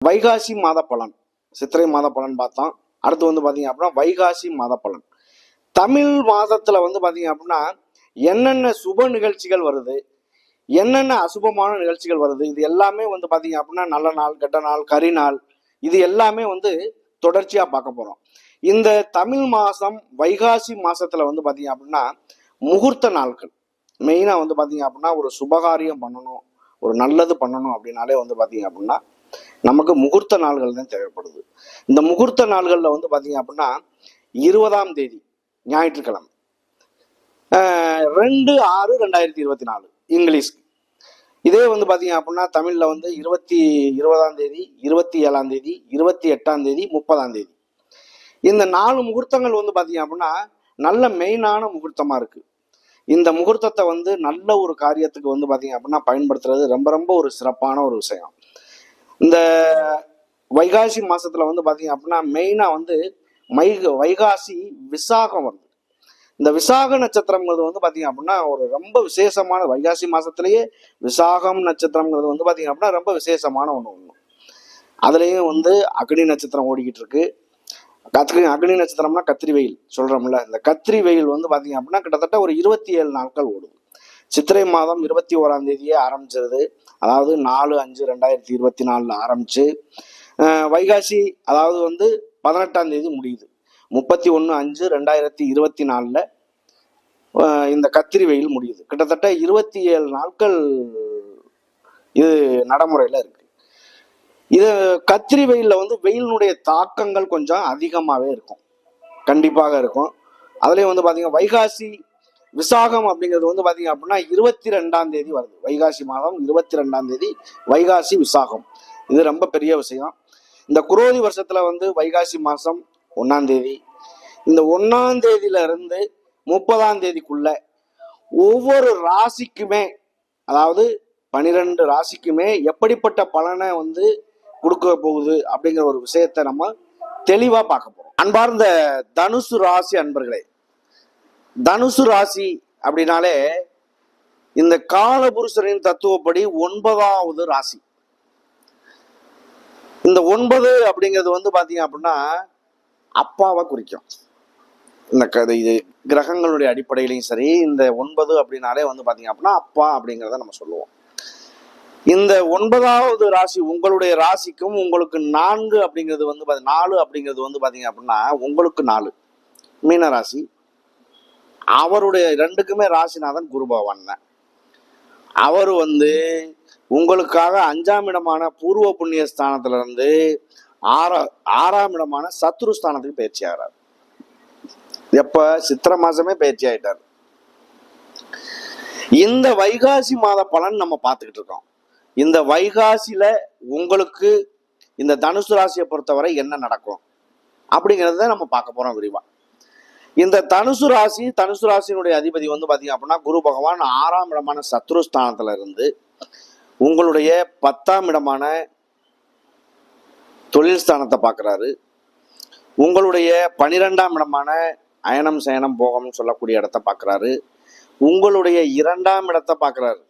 வைகாசி மாத பலன், சித்திரை மாத பலன் பார்த்தோம். அடுத்து வந்து பார்த்தீங்க அப்படின்னா வைகாசி மாத பலன். தமிழ் மாதத்துல வந்து பார்த்தீங்க அப்படின்னா என்னென்ன சுப நிகழ்ச்சிகள் வருது, என்னென்ன அசுபமான நிகழ்ச்சிகள் வருது, இது எல்லாமே வந்து பார்த்தீங்க அப்படின்னா நல்ல நாள், கெட்ட நாள், கரிநாள், இது எல்லாமே வந்து தொடர்ச்சியா பார்க்க போறோம். இந்த தமிழ் மாசம் வைகாசி மாசத்துல வந்து பார்த்தீங்க அப்படின்னா முகூர்த்த நாட்கள். மெயினா வந்து பார்த்தீங்க அப்படின்னா ஒரு சுபகாரியம் பண்ணணும், ஒரு நல்லது பண்ணணும் அப்படின்னாலே வந்து பார்த்தீங்க அப்படின்னா நமக்கு முகூர்த்த நாள்கள் தான் தேவைப்படுது. இந்த முகூர்த்த நாள்களில் வந்து பார்த்தீங்க அப்படின்னா 20ஆம் தேதி ஞாயிற்றுக்கிழமை 2/6/2024 இங்கிலீஷ்க்கு. இதே வந்து பார்த்தீங்க அப்படின்னா தமிழில் வந்து 20ஆம் தேதி, 27ஆம் தேதி, 28ஆம் தேதி, 30ஆம் தேதி, இந்த 4 முகூர்த்தங்கள் வந்து பார்த்தீங்க அப்படின்னா நல்ல மெயினான முகூர்த்தமாக இருக்குது. இந்த முகூர்த்தத்தை வந்து நல்ல ஒரு காரியத்துக்கு வந்து பார்த்தீங்க அப்படின்னா பயன்படுத்துறது ரொம்ப ரொம்ப ஒரு சிறப்பான ஒரு விஷயம். இந்த வைகாசி மாசத்துல வந்து பார்த்தீங்க அப்படின்னா மெயினாக வந்து வைகாசி விசாகம் வருது. இந்த விசாக நட்சத்திரங்கிறது வந்து பார்த்தீங்க அப்படின்னா ஒரு ரொம்ப விசேஷமான, வைகாசி மாசத்திலேயே விசாகம் நட்சத்திரங்கிறது வந்து பார்த்தீங்க அப்படின்னா ரொம்ப விசேஷமான ஒன்று. அதுலேயும் வந்து அக்னி நட்சத்திரம் ஓடிக்கிட்டு இருக்கு. அக்னி நட்சத்திரம்னா கத்திரி வெயில் சொல்றோம்ல, இந்த கத்திரி வெயில் வந்து பார்த்தீங்க அப்படின்னா கிட்டத்தட்ட ஒரு 27 நாட்கள் ஓடுது. சித்திரை மாதம் 21ஆம் தேதியே ஆரம்பிச்சிருது. அதாவது 4/5/2024 ஆரம்பிச்சு வைகாசி அதாவது வந்து 18ஆம் தேதி முடியுது. 31/5/2024 இந்த கத்திரி வெயில் முடியுது. கிட்டத்தட்ட 27 நாட்கள் இது நடைமுறையில் இருக்கு. இது கத்திரி வெயிலில் வந்து வெயிலினுடைய தாக்கங்கள் கொஞ்சம் அதிகமாகவே இருக்கும், கண்டிப்பாக இருக்கும். அதுலேயும் வந்து பார்த்தீங்கன்னா வைகாசி விசாகம் அப்படிங்கிறது வந்து பார்த்தீங்க அப்படின்னா 22ஆம் தேதி வருது. வைகாசி மாதம் 22ஆம் தேதி வைகாசி விசாகம். இது ரொம்ப பெரிய விஷயம். இந்த குரோதி வருஷத்துல வந்து வைகாசி மாதம் 1ஆம் தேதி, இந்த 1ஆம் தேதியில இருந்து 30ஆம் தேதிக்குள்ள ஒவ்வொரு ராசிக்குமே, அதாவது 12 ராசிக்குமே எப்படிப்பட்ட பலனை வந்து கொடுக்க போகுது அப்படிங்கிற ஒரு விஷயத்தை நம்ம தெளிவா பார்க்க போறோம். அன்பார்ந்த தனுசு ராசி அன்பர்களே, தனுசு ராசி அப்படின்னாலே இந்த காலபுருஷரின் தத்துவப்படி 9வது ராசி. இந்த 9 அப்படிங்கிறது வந்து பாத்தீங்க அப்படின்னா அப்பாவை குறிக்கும். இந்த இது கிரகங்களுடைய அடிப்படையிலையும் சரி, இந்த 9 அப்படின்னாலே வந்து பாத்தீங்க அப்படின்னா அப்பா அப்படிங்கிறத நம்ம சொல்லுவோம். இந்த 9வது ராசி உங்களுடைய ராசிக்கும் உங்களுக்கு 4 அப்படிங்கிறது வந்து 4 அப்படிங்கிறது வந்து பாத்தீங்க அப்படின்னா உங்களுக்கு 4 மீன ராசி. அவருடைய 2க்குமே ராசிநாதன் குரு பகவான் தான். அவர் வந்து உங்களுக்காக 5ஆம் இடமான பூர்வ புண்ணிய ஸ்தானத்துல இருந்து 6ஆம் இடமான சத்ரு ஸ்தானத்துக்கு பயிற்சி ஆகிறார். எப்ப? சித்திரை மாசமே பயிற்சி ஆயிட்டார். இந்த வைகாசி மாத பலன் நம்ம பார்த்துக்கிட்டு இருக்கோம். இந்த வைகாசியில உங்களுக்கு இந்த தனுசு ராசியை பொறுத்தவரை என்ன நடக்கும் அப்படிங்கிறத நம்ம பார்க்க போறோம் விரிவா. இந்த தனுசு ராசியினுடைய அதிபதி வந்து பாத்தீங்க அப்படின்னா குரு பகவான் 6ஆம் இடமான சத்ருஸ்தானத்துல இருந்து உங்களுடைய 10ஆம் இடமான தொழில் ஸ்தானத்தை பார்க்கிறாரு. உங்களுடைய 12ஆம் இடமான அயனம் சயனம் போகம் சொல்லக்கூடிய இடத்தை பார்க்கிறாரு. உங்களுடைய 2ஆம் இடத்தை பார்க்கிறாரு.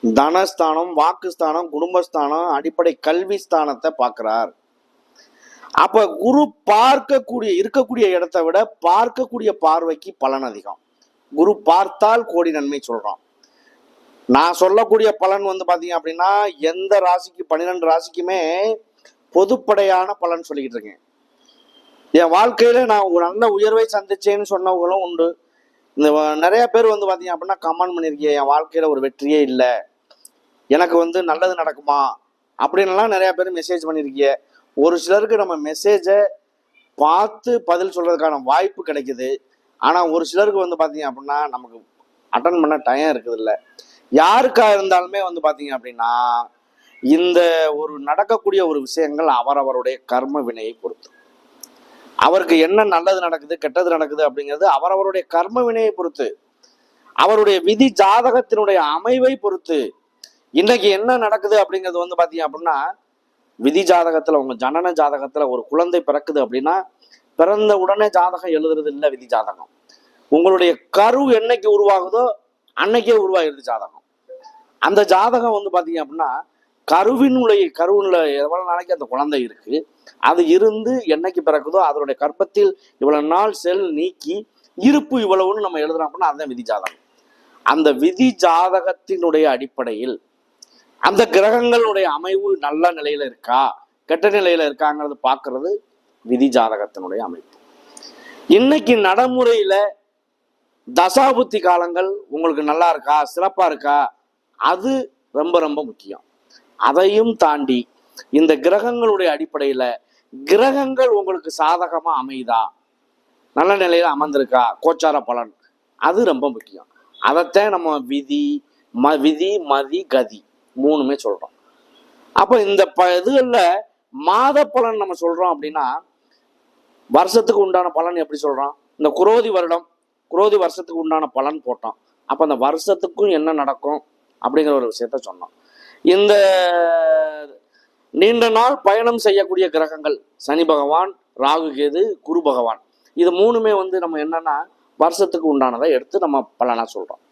தனஸ்தானம், வாக்குஸ்தானம், குடும்பஸ்தானம், அடிப்படை கல்வி ஸ்தானத்தை பார்க்கிறார். அப்ப குரு இருக்கக்கூடிய இடத்தை விட பார்க்கக்கூடிய பார்வைக்கு பலன் அதிகம். குரு பார்த்தால் கோடி நன்மை சொல்றான். நான் சொல்லக்கூடிய பலன் வந்து பாத்தீங்க அப்படின்னா எந்த ராசிக்கு 12 ராசிக்குமே பொதுப்படையான பலன் சொல்லிக்கிட்டு இருக்கேன். என் வாழ்க்கையில நான் ஒரு நல்ல உயர்வை சந்திச்சேன்னு சொன்னவங்களும் உண்டு. இந்த நிறைய பேர் வந்து பாத்தீங்க அப்படின்னா கமெண்ட் பண்ணிருக்கீங்க, என் வாழ்க்கையில ஒரு வெற்றியே இல்லை, எனக்கு வந்து நல்லது நடக்குமா அப்படின்லாம் நிறைய பேர் மெசேஜ் பண்ணிருக்கீங்க. ஒரு சிலருக்கு நம்ம மெசேஜை பார்த்து பதில் சொல்றதுக்கான வாய்ப்பு கிடைக்குது. ஆனா ஒரு சிலருக்கு வந்து பாத்தீங்க அப்படின்னா நமக்கு அட்டன் பண்ண டைம் இருக்குது இல்லை. யாருக்கா இருந்தாலுமே வந்து பாத்தீங்க அப்படின்னா இந்த ஒரு நடக்கக்கூடிய ஒரு விஷயங்கள் அவரவருடைய கர்ம வினையை பொறுத்து, அவருக்கு என்ன நல்லது நடக்குது கெட்டது நடக்குது அப்படிங்கிறது அவரவருடைய கர்ம வினையை பொறுத்து, அவருடைய விதி ஜாதகத்தினுடைய அமைவை பொறுத்து இன்னைக்கு என்ன நடக்குது அப்படிங்கிறது வந்து பாத்தீங்க அப்படின்னா விதி ஜாதகத்துல, உங்க ஜனன ஜாதகத்துல ஒரு குழந்தை பிறக்குது அப்படின்னா பிறந்த உடனே ஜாதகம் எழுதுறது இல்லை விதி ஜாதகம். உங்களுடைய கரு என்னைக்கு உருவாகுதோ அன்னைக்கே உருவாகிடுது ஜாதகம். அந்த ஜாதகம் வந்து பாத்தீங்க அப்படின்னா கருவினுள்ள எவ்வளவு நாளைக்கு அந்த குழந்தை இருக்கு, அது இருந்து என்னைக்கு பிறக்குதோ அதனுடைய கர்ப்பத்தில் இவ்வளவு நாள் செல் நீக்கி இருப்பு இவ்வளவுன்னு நம்ம எழுதுறோம் அப்படின்னா அதுதான் விதி ஜாதகம். அந்த விதி ஜாதகத்தினுடைய அடிப்படையில் அந்த கிரகங்களுடைய அமைவு நல்ல நிலையில இருக்கா கெட்ட நிலையில இருக்காங்கிறது பார்க்கறது விதி ஜாதகத்தினுடைய அமைப்பு. இன்னைக்கு நடைமுறையில தசாபுத்தி காலங்கள் உங்களுக்கு நல்லா இருக்கா சிறப்பா இருக்கா, அது ரொம்ப ரொம்ப முக்கியம். அதையும் தாண்டி இந்த கிரகங்களுடைய அடிப்படையில கிரகங்கள் உங்களுக்கு சாதகமா அமைதா, நல்ல நிலையில அமர்ந்திருக்கா, கோச்சார பலன், அது ரொம்ப முக்கியம். அதைத்தான் நம்ம விதி மதி கதி மூணுமே சொல்றோம். அப்ப இந்த இதுகள்ல மாத பலன் நம்ம சொல்றோம் அப்படின்னா வருஷத்துக்கு உண்டான பலன் எப்படி சொல்றோம்? இந்த குரோதி வருஷத்துக்கு உண்டான பலன் போட்டோம். அப்ப அந்த வருஷத்துக்கும் என்ன நடக்கும் அப்படிங்கிற ஒரு விஷயத்த சொன்னோம். இந்த நீண்ட நாள் பயணம் செய்யக்கூடிய கிரகங்கள் சனி பகவான், ராகு கேது, குரு பகவான், இது மூணுமே நம்ம என்னன்னா வருஷத்துக்கு உண்டானதை எடுத்து நம்ம பலனா சொல்றோம்.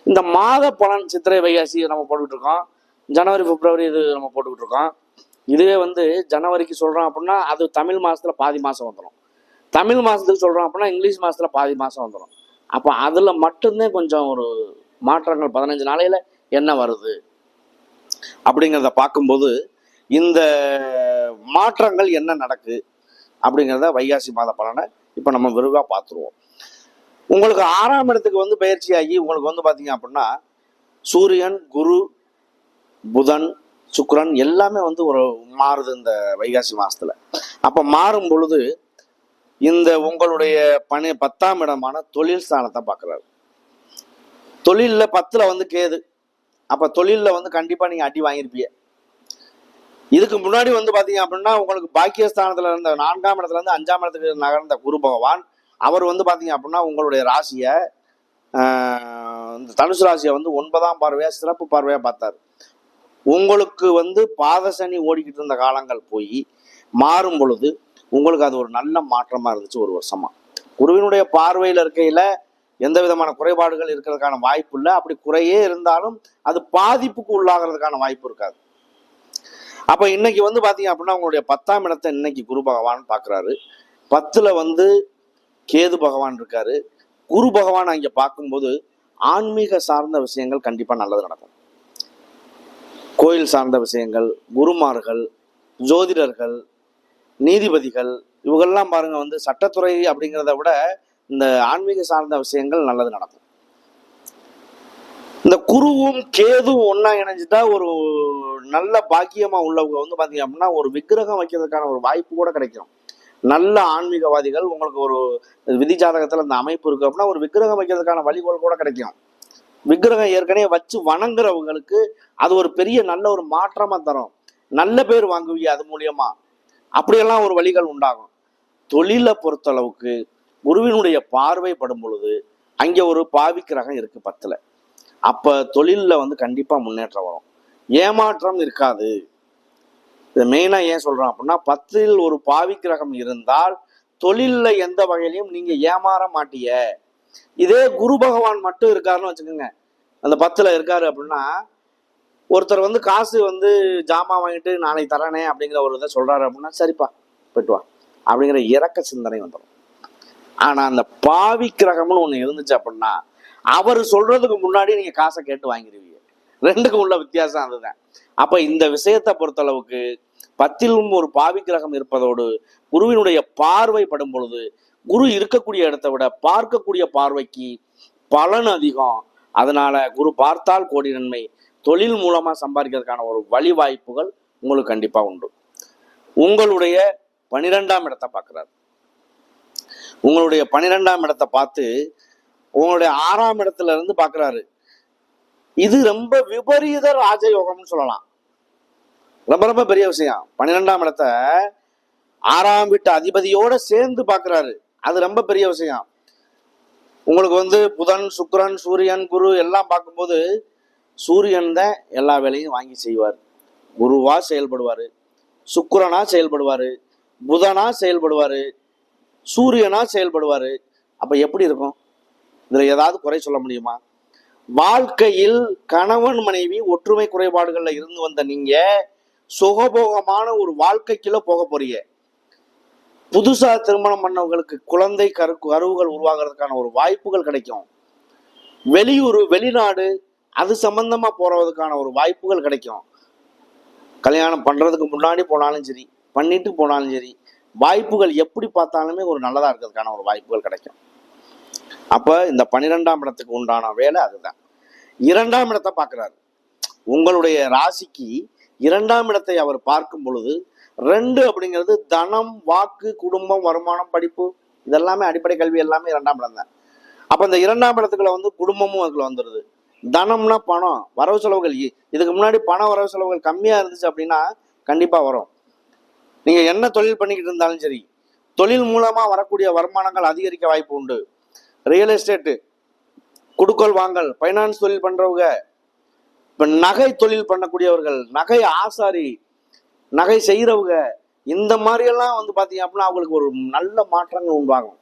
இந்த மாத பலன் சித்திரை வைகாசி நம்ம போட்டுக்கிட்டு இருக்கோம், ஜனவரி பிப்ரவரி இது நம்ம போட்டுக்கிட்டு இருக்கோம். இதுவே ஜனவரிக்கு சொல்றோம் அப்படின்னா அது தமிழ் மாசத்துல பாதி மாசம் வந்துடும், தமிழ் மாசத்துக்கு சொல்றோம் அப்படின்னா இங்கிலீஷ் மாசத்துல பாதி மாசம் வந்துடும். அப்ப அதுல மட்டும்தான் கொஞ்சம் ஒரு மாற்றங்கள் 15 நாளையில என்ன வருது அப்படிங்கிறத பார்க்கும்போது இந்த மாற்றங்கள் என்ன நடக்கு அப்படிங்கிறத வைகாசி மாத பலனை இப்ப நம்ம விரிவா பார்த்துருவோம். உங்களுக்கு 6ஆம் இடத்துக்கு பயிற்சியாகி உங்களுக்கு பாத்தீங்க அப்படின்னா சூரியன், குரு, புதன், சுக்கிரன் எல்லாமே ஒரு மாறுது இந்த வைகாசி மாசத்துல. அப்ப மாறும் பொழுது இந்த உங்களுடைய 10ஆம் இடமான தொழில் ஸ்தானத்தை பார்க்குறாரு. தொழில்ல 10ல கேது. அப்ப தொழில்ல கண்டிப்பா நீங்க அடி வாங்கியிருப்பீங்க. இதுக்கு முன்னாடி பாத்தீங்க அப்படின்னா உங்களுக்கு பாக்கியஸ்தானத்துல இருந்த 4ஆம் இடத்துல இருந்து 5ஆம் இடத்துக்கு நகர்ந்த குரு பகவான் அவர் பாத்தீங்க அப்படின்னா உங்களுடைய ராசியை இந்த தனுசு ராசியை 9ஆம் பார்வையா சிறப்பு பார்வையா பார்த்தாரு. உங்களுக்கு பாதசனி ஓடிக்கிட்டு இருந்த காலங்கள் போய் மாறும் பொழுது உங்களுக்கு அது ஒரு நல்ல மாற்றமா இருந்துச்சு. ஒரு வருஷமா குருவினுடைய பார்வையில இருக்கையில எந்த விதமான குறைபாடுகள் இருக்கிறதுக்கான வாய்ப்பு இல்லை. அப்படி குறையே இருந்தாலும் அது பாதிப்புக்கு உள்ளாகிறதுக்கான வாய்ப்பு இருக்காது. அப்ப இன்னைக்கு பாத்தீங்க அப்படின்னா உங்களுடைய 10ஆம் இடத்தை இன்னைக்கு குரு பகவான் பாக்குறாரு. 10ல கேது பகவான் இருக்காரு. குரு பகவான் அங்க பார்க்கும்போது ஆன்மீக சார்ந்த விஷயங்கள் கண்டிப்பா நல்லது நடக்கும். கோயில் சார்ந்த விஷயங்கள், குருமார்கள், ஜோதிடர்கள், நீதிபதிகள் இவங்கெல்லாம் பாருங்க சட்டத்துறை அப்படிங்கிறத விட இந்த ஆன்மீக சார்ந்த விஷயங்கள் நல்லது நடக்கும். இந்த குருவும் கேதுவும் ஒன்னா இணைஞ்சிட்டா ஒரு நல்ல பாக்கியமா உள்ளவங்க பாத்தீங்க அப்படின்னா ஒரு விக்கிரகம் வைக்கிறதுக்கான ஒரு வாய்ப்பு கூட கிடைக்கும். நல்ல ஆன்மீகவாதிகள் உங்களுக்கு ஒரு விதி ஜாதகத்துல இந்த அமைப்பு இருக்கு அப்படின்னா ஒரு விக்கிரகம் வைக்கிறதுக்கான வழிகோல் கூட கிடைக்கும். விக்கிரகம் ஏற்கனவே வச்சு வணங்குறவங்களுக்கு அது ஒரு பெரிய நல்ல ஒரு மாற்றமா தரும். நல்ல பேர் வாங்குவீங்க அது மூலியமா. அப்படியெல்லாம் ஒரு வழிகள் உண்டாகும். தொழிலை பொறுத்தளவுக்கு குருவினுடைய பார்வை படும் பொழுது அங்கே ஒரு பாவி கிரகம் இருக்கு 10ல. அப்ப தொழில்ல கண்டிப்பா முன்னேற்றம் வரும், ஏமாற்றம் இருக்காது. இதை மெயினா ஏன் சொல்றோம் அப்படின்னா 10ல் ஒரு பாவி கிரகம் இருந்தால் தொழில்ல எந்த வகையிலையும் நீங்க ஏமாற மாட்டீங்க. இதே குரு பகவான் மட்டும் இருக்காருன்னு வச்சுக்கோங்க, அந்த 10ல இருக்காரு அப்படின்னா ஒருத்தர் காசு ஜாமான் வாங்கிட்டு நாளைக்கு தரானே அப்படிங்கிற ஒரு இதை சொல்றாரு அப்படின்னா சரிப்பா போயிட்டு வா அப்படிங்கிற இறக்க சிந்தனை வந்துடும். ஆனா அந்த பாவி கிரகம்னு ஒண்ணு இருந்துச்சு அப்படின்னா அவர் சொல்றதுக்கு முன்னாடி நீங்க காசை கேட்டு வாங்கிடுவீங்க. ரெண்டுக்கும் உள்ள வித்தியாசம் அதுதான். அப்ப இந்த விஷயத்தை பொறுத்தளவுக்கு 10லும் ஒரு பாவி கிரகம் இருப்பதோடு குருவினுடைய பார்வை படும் பொழுது குரு இருக்கக்கூடிய இடத்தை விட பார்க்கக்கூடிய பார்வைக்கு பலன் அதிகம். அதனால குரு பார்த்தால் கோடி நன்மை, தொழில் மூலமா சம்பாதிக்கிறதுக்கான ஒரு வழி வாய்ப்புகள் உங்களுக்கு கண்டிப்பா உண்டு. உங்களுடைய 12ஆம் இடத்தை பார்க்கிறார். உங்களுடைய 12ஆம் இடத்தை பார்த்து உங்களுடைய 6ஆம் இடத்துல இருந்து பார்க்கிறாரு. இது ரொம்ப விபரீத ராஜயோகம்னு சொல்லலாம். ரொம்ப ரொம்ப பெரிய விஷயம். 12ஆம் இடத்தை 6ஆம் வீட்டு அதிபதியோட சேர்ந்து பார்க்கிறாரு. அது ரொம்ப பெரிய விஷயம். உங்களுக்கு புதன், சுக்கிரன், சூரியன், குரு எல்லாம் பார்க்கும்போது சூரியன் தான் எல்லா வேலையும் வாங்கி செய்வார். குருவா செயல்படுவாரு, சுக்கிரனா செயல்படுவாரு, புதனா செயல்படுவாரு, சூரியனா செயல்படுவாரு. அப்ப எப்படி இருக்கும்? இதுல ஏதாவது குறை சொல்ல முடியுமா? வாழ்க்கையில் கணவன் மனைவி ஒற்றுமை குறைபாடுகள்ல இருந்து வந்த நீங்க சுகபோகமான ஒரு வாழ்க்கைக்குள்ள போக போறீங்க. புதுசா திருமணம் பண்ணவங்களுக்கு குழந்தை கருவுகள் உருவாகிறதுக்கான ஒரு வாய்ப்புகள் கிடைக்கும். வெளியூர் வெளிநாடு அது சம்பந்தமா போறதுக்கான ஒரு வாய்ப்புகள் கிடைக்கும். கல்யாணம் பண்றதுக்கு முன்னாடி போனாலும் சரி, பண்ணிட்டு போனாலும் சரி, வாய்ப்புகள் எப்படி பார்த்தாலுமே ஒரு நல்லதா இருக்கிறதுக்கான ஒரு வாய்ப்புகள் கிடைக்கும். அப்ப இந்த 12ஆம் இடத்துக்கு உண்டான வேலை அதுதான். 2ஆம் இடத்தை பார்க்கிறாரு. உங்களுடைய ராசிக்கு 2ஆம் இடத்தை அவர் பார்க்கும் பொழுது 2 அப்படிங்கிறது தனம், வாக்கு, குடும்பம், வருமானம், படிப்பு, இதெல்லாமே அடிப்படை கல்வி எல்லாமே 2ஆம் இடம் தான். அப்ப இந்த 2ஆம் இடத்துக்குள்ள வந்து குடும்பமும் அதுக்குள்ள வந்துடுது. தனம்னா பணம், வரவு செலவுகள். இதுக்கு முன்னாடி பண வரவு செலவுகள் கம்மியா இருந்துச்சு அப்படின்னா கண்டிப்பா வரும். நீங்க என்ன தொழில் பண்ணிக்கிட்டு இருந்தாலும் சரி, தொழில் மூலமா வரக்கூடிய வருமானங்கள் அதிகரிக்க வாய்ப்பு உண்டு. ரியல் எஸ்டேட்டு, குடுக்கல் வாங்கல், பைனான்ஸ் தொழில் பண்றவங்க, இப்ப நகை தொழில் பண்ணக்கூடியவர்கள், நகை ஆசாரி, நகை செய்யறவங்க, இந்த மாதிரி எல்லாம் வந்து பாத்தீங்க அப்படின்னா அவங்களுக்கு ஒரு நல்ல மாற்றங்கள் உண்டாகும்.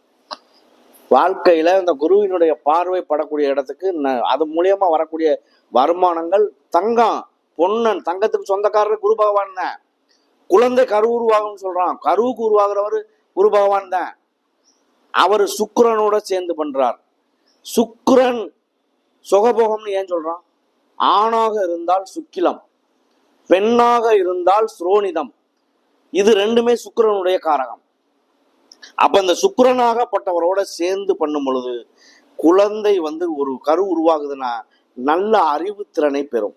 வாழ்க்கையில இந்த குருவினுடைய பார்வை படக்கூடிய இடத்துக்கு அது மூலியமா வரக்கூடிய வருமானங்கள், தங்கம், பொன்னன், தங்கத்துக்கு சொந்தக்காரர் குரு பகவான் தான். குழந்தை கரு உருவாகும்னு சொல்றான், கருவுக்கு உருவாகிறவர் குரு பகவான் தான். அவர் சுக்கிரனோட சேர்ந்து பண்றார். சுக்கிரன் சுகபோகம்னு ஏன் சொல்றான்? ஆணாக இருந்தால் சுக்கிலம், பெண்ணாக இருந்தால் ஸ்ரோனிதம். இது ரெண்டுமே சுக்கிரனுடைய காரகம். அப்ப அந்த சுக்கிரனாகப்பட்டவரோட சேர்ந்து பண்ணும் பொழுது குழந்தை வந்து ஒரு கரு உருவாகுதுன்னா நல்ல அறிவுத்திறனை பெறும்.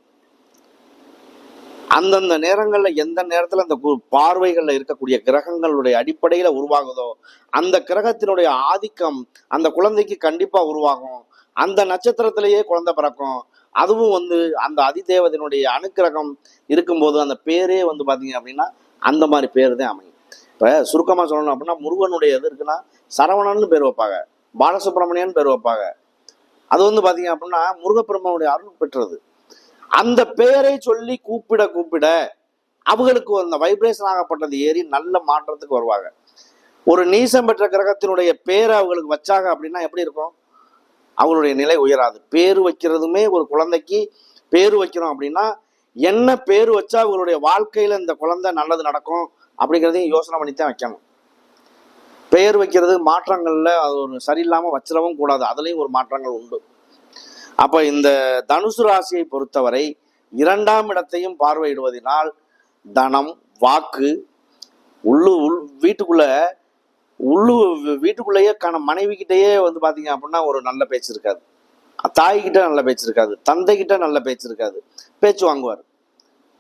அந்தந்த நேரங்கள்ல எந்த நேரத்துல அந்த பார்வைகள்ல இருக்கக்கூடிய கிரகங்களுடைய அடிப்படையில உருவாகுதோ அந்த கிரகத்தினுடைய ஆதிக்கம் அந்த குழந்தைக்கு கண்டிப்பா உருவாகும். அந்த நட்சத்திரத்திலேயே குழந்தை பிறக்கும். அதுவும் வந்து அந்த அதிதேவதனுடைய அனுக்கிரகம் இருக்கும்போது அந்த பேரே வந்து பாத்தீங்க அப்படின்னா அந்த மாதிரி பேர் தான் அமையும். இப்ப சுருக்கமா சொல்லணும் அப்படின்னா முருகனுடைய இது இருக்குன்னா சரவணன்னு பேர் வைப்பாங்க, பாலசுப்ரமணியன் பேர் வைப்பாங்க. அது வந்து பாத்தீங்க அப்படின்னா முருகப்பெருமானுடைய அருள் பெற்றது. அந்த பெயரை சொல்லி கூப்பிட கூப்பிட அவங்களுக்கு அந்த வைப்ரேஷன் ஆகப்பட்டது ஏறி நல்ல மாற்றத்துக்கு வருவாங்க. ஒரு நீசம் பெற்ற கிரகத்தினுடைய பேரை அவங்களுக்கு வச்சாங்க அப்படின்னா எப்படி இருக்கும்? அவங்களுடைய நிலை உயராது. பேரு வைக்கிறதுமே ஒரு குழந்தைக்கு பேரு வைக்கிறோம் அப்படின்னா என்ன பேரு வச்சா அவங்களுடைய வாழ்க்கையில இந்த குழந்தை நல்லது நடக்கும் அப்படிங்கிறதையும் யோசனை பண்ணித்தான் வைக்கணும். பெயர் வைக்கிறது மாற்றங்கள்ல அது ஒரு சரியில்லாம வச்சிடவும் கூடாது, அதுலயும் ஒரு மாற்றங்கள் உண்டு. அப்ப இந்த தனுசு ராசியை பொறுத்தவரை 2ஆம் இடத்தையும் பார்வையிடுவதனால் தனம், வாக்கு, வீட்டுக்குள்ளேயே மனைவி கிட்டேயே வந்து பாத்தீங்க அப்படின்னா ஒரு நல்ல பேச்சு இருக்காது, தாய்கிட்ட நல்ல பேச்சு இருக்காது, தந்தை கிட்ட நல்ல பேச்சு இருக்காது, பேச்சு வாங்குவார்.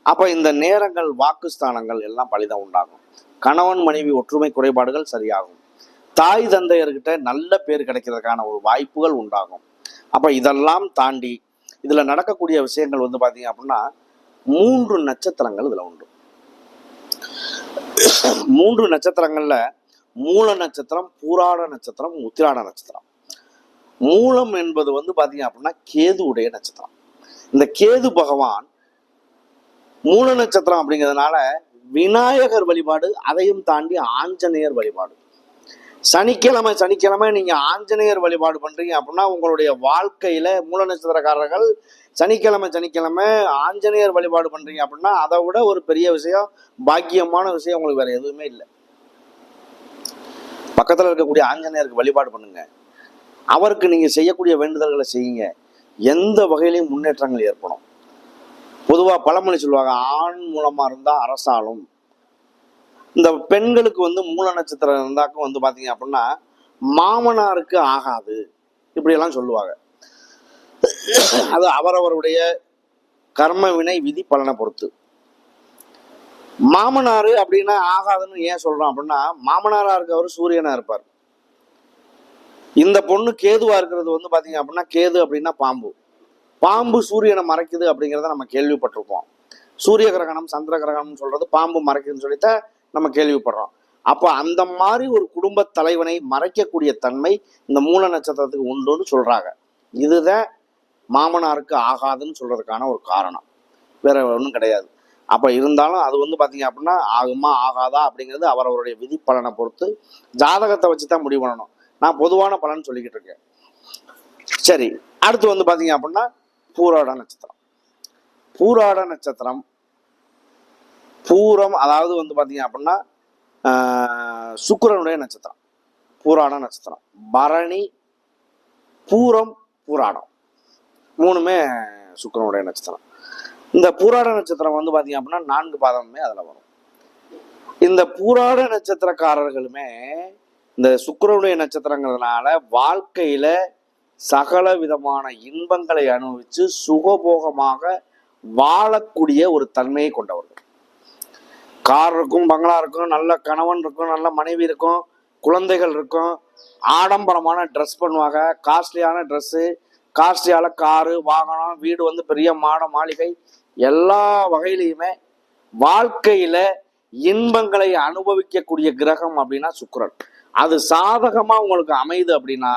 அப்ப இந்த நேரங்கள் வாக்குஸ்தானங்கள் எல்லாம் பலிதம் உண்டாகும். கணவன் மனைவி ஒற்றுமை குறைபாடுகள் சரியாகும். தாய் தந்தையர்கிட்ட நல்ல பேர் கிடைக்கிறதுக்கான ஒரு வாய்ப்புகள் உண்டாகும். அப்ப இதெல்லாம் தாண்டி இதுல நடக்கக்கூடிய விஷயங்கள் வந்து பாத்தீங்க அப்படின்னா 3 நட்சத்திரங்கள் இதுல உண்டு. 3 நட்சத்திரங்கள்ல மூல நட்சத்திரம், பூராட நட்சத்திரம், உத்திராட நட்சத்திரம். மூலம் என்பது வந்து பாத்தீங்க அப்படின்னா கேது உடைய நட்சத்திரம். இந்த கேது பகவான் மூல நட்சத்திரம் அப்படிங்கிறதுனால விநாயகர் வழிபாடு, அதையும் தாண்டி ஆஞ்சநேயர் வழிபாடு. சனிக்கிழமை நீங்க ஆஞ்சநேயர் வழிபாடு பண்றீங்க அப்படின்னா உங்களுடைய வாழ்க்கையில மூல நட்சத்திரக்காரர்கள் சனிக்கிழமை ஆஞ்சநேயர் வழிபாடு பண்றீங்க அப்படின்னா அதை விட ஒரு பெரிய விஷயம், பாக்கியமான விஷயம் உங்களுக்கு வேற எதுவுமே இல்லை. பக்கத்துல இருக்கக்கூடிய ஆஞ்சநேயருக்கு வழிபாடு பண்ணுங்க. அவருக்கு நீங்க செய்யக்கூடிய வேண்டுதல்களை செய்யுங்க. எந்த வகையிலையும் முன்னேற்றங்கள் ஏற்படும். பொதுவா பழமொழி சொல்லுவாங்க, ஆண் மூலமா இருந்தா அரசாலும். இந்த பெண்களுக்கு வந்து மூல நட்சத்திரம் இருந்தாக்கும் வந்து பாத்தீங்க அப்படின்னா மாமனாருக்கு ஆகாது, இப்படி எல்லாம் சொல்லுவாங்க. அது அவரவருடைய கர்ம வினை விதி பலனை பொறுத்து. மாமனாரு அப்படின்னா ஆகாதுன்னு ஏன் சொல்றோம் அப்படின்னா மாமனாரா இருக்கவர் சூரியனா இருப்பார். இந்த பொண்ணு கேதுவா இருக்கிறது வந்து பாத்தீங்க அப்படின்னா கேது அப்படின்னா பாம்பு சூரியனை மறைக்குது அப்படிங்கிறத நம்ம கேள்விப்பட்டிருப்போம். சூரிய கிரகணம், சந்திர கிரகணம்னு சொல்றது பாம்பு மறைக்குதுன்னு சொல்லித்தான் நம்ம கேள்விப்படுறோம். அப்ப அந்த மாதிரி ஒரு குடும்ப தலைவனை மறைக்கக்கூடிய தன்மை இந்த மூல நட்சத்திரத்துக்கு உண்டுன்னு சொல்றாங்க. இதுதான் மாமனாருக்கு ஆகாதுன்னு சொல்றதுக்கான ஒரு காரணம், வேற ஒன்றும் கிடையாது. அப்ப இருந்தாலும் அது வந்து பாத்தீங்க அப்படின்னா ஆகுமா ஆகாதா அப்படிங்கிறது அவரவருடைய விதி பலனை பொறுத்து ஜாதகத்தை வச்சுதான் முடிவு பண்ணணும். நான் பொதுவான பலன் சொல்லிக்கிட்டு இருக்கேன். சரி, அடுத்து வந்து பாத்தீங்க அப்படின்னா பூராட நட்சத்திரம். பூராட நட்சத்திரம் பூரம், அதாவது வந்து பாத்தீங்க அப்படின்னா சுக்கிரனுடைய நட்சத்திரம் பூராட நட்சத்திரம். பரணி, பூரம், பூராடம் மூணுமே சுக்கிரனுடைய நட்சத்திரம். இந்த பூராட நட்சத்திரம் வந்து பாத்தீங்க அப்படின்னா 4 பாதமுமே அதுல வரும். இந்த பூராட நட்சத்திரக்காரர்களுமே இந்த சுக்கிரனுடைய நட்சத்திரங்கிறதுனால வாழ்க்கையில சகல விதமான இன்பங்களை அனுபவிச்சு சுகபோகமாக வாழக்கூடிய ஒரு தன்மையை கொண்டவர்கள். கார் இருக்கும், பங்களா இருக்கும், நல்ல கணவன் இருக்கும், நல்ல மனைவி இருக்கும், குழந்தைகள் இருக்கும், ஆடம்பரமான ட்ரெஸ் பண்ணுவாங்க, காஸ்ட்லியான ட்ரெஸ்ஸு, காஸ்ட்லியான காரு, வாகனம், வீடு, வந்து பெரிய மாட மாளிகை, எல்லா வகையிலையுமே வாழ்க்கையில இன்பங்களை அனுபவிக்கக்கூடிய கிரகம் அப்படின்னா சுக்கிரன். அது சாதகமா உங்களுக்கு அமையுது அப்படின்னா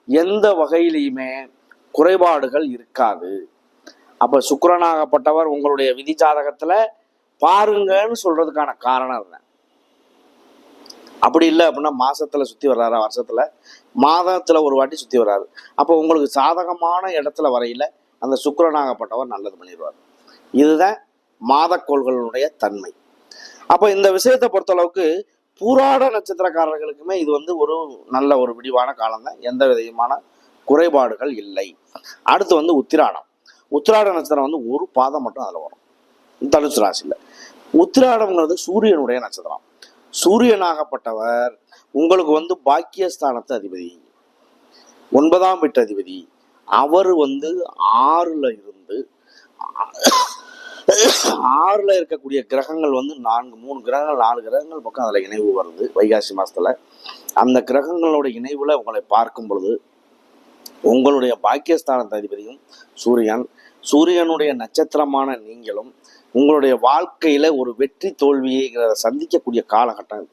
எந்த வகையிலையுமே குறைபாடுகள் இருக்காது. அப்ப சுக்கிரனாகப்பட்டவர் உங்களுடைய விதி ஜாதகத்துல பாருங்கன்னு சொல்றதுக்கான காரணம் என்ன? அப்படி இல்லை அப்படின்னா மாசத்துல சுத்தி வர்றாரு, வருஷத்துல மாதத்துல ஒரு வாட்டி சுத்தி வர்றாரு. அப்போ உங்களுக்கு சாதகமான இடத்துல வரையில அந்த சுக்கிரனாகப்பட்டவர் நல்லது பண்ணிடுவார். இதுதான் மாதக்கோள்களுடைய தன்மை. அப்ப இந்த விஷயத்தை பொறுத்தளவுக்கு பூராட நட்சத்திரக்காரர்களுக்குமே இது வந்து ஒரு நல்ல ஒரு விடிவான காலம் தான், எந்த விதமான குறைபாடுகள் இல்லை. அடுத்து வந்து உத்திராடம். உத்திராட நட்சத்திரம் வந்து ஒரு பாதம் மட்டும் அதுல வரும் தனுசு ராசியில. உத்திராடம்ங்கிறது சூரியனுடைய நட்சத்திரம். சூரியனாகப்பட்டவர் உங்களுக்கு வந்து பாக்கியஸ்தானத்து அதிபதி, 9ஆம் வீட்டு அதிபதி. அவர் வந்து 6ல இருந்து 6ல இருக்கக்கூடிய கிரகங்கள் வந்து 3 கிரகங்கள் 4 கிரகங்கள் பக்கம் அதுல இணைவு வருது வைகாசி மாசத்துல. அந்த கிரகங்களோட இணைவுல உங்களை பார்க்கும் பொழுது உங்களுடைய பாக்கியஸ்தானத்து அதிபதியும் சூரியன், சூரியனுடைய நட்சத்திரமான நீங்களும் உங்களுடைய வாழ்க்கையில ஒரு வெற்றி தோல்விங்கிறத சந்திக்கக்கூடிய காலகட்டம்.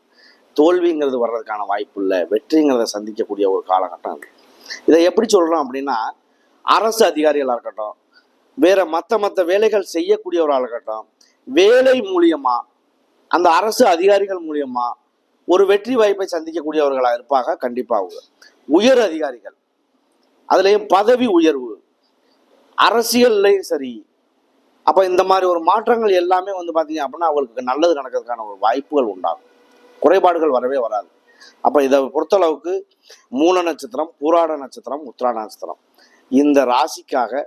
தோல்விங்கிறது வர்றதுக்கான வாய்ப்பு இல்லை, வெற்றிங்கிறத சந்திக்கக்கூடிய ஒரு காலகட்டம். இதை எப்படி சொல்றோம் அப்படின்னா, அரசு அதிகாரிகளாக இருக்கட்டும், வேற மற்ற வேலைகள் செய்யக்கூடியவராக இருக்கட்டும், வேலை மூலியமா அந்த அரசு அதிகாரிகள் மூலியமா ஒரு வெற்றி வாய்ப்பை சந்திக்கக்கூடியவர்களாக இருப்பாங்க கண்டிப்பாக. உயர் அதிகாரிகள், அதுலயும் பதவி உயர்வு, அரசியல்லையும் சரி. அப்ப இந்த மாதிரி ஒரு மாற்றங்கள் எல்லாமே வந்து பாத்தீங்க அப்படின்னா அவங்களுக்கு நல்லது நடக்கிறதுக்கான ஒரு வாய்ப்புகள் உண்டாகும், குறைபாடுகள் வரவே வராது. அப்ப இதை பொறுத்தளவுக்கு மூல நட்சத்திரம், பூராட நட்சத்திரம், உத்திராட நட்சத்திரம், இந்த ராசிக்காக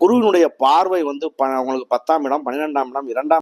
குருவினுடைய பார்வை வந்து உங்களுக்கு 10ஆம் இடம், 12ஆம் இடம், 2ஆம்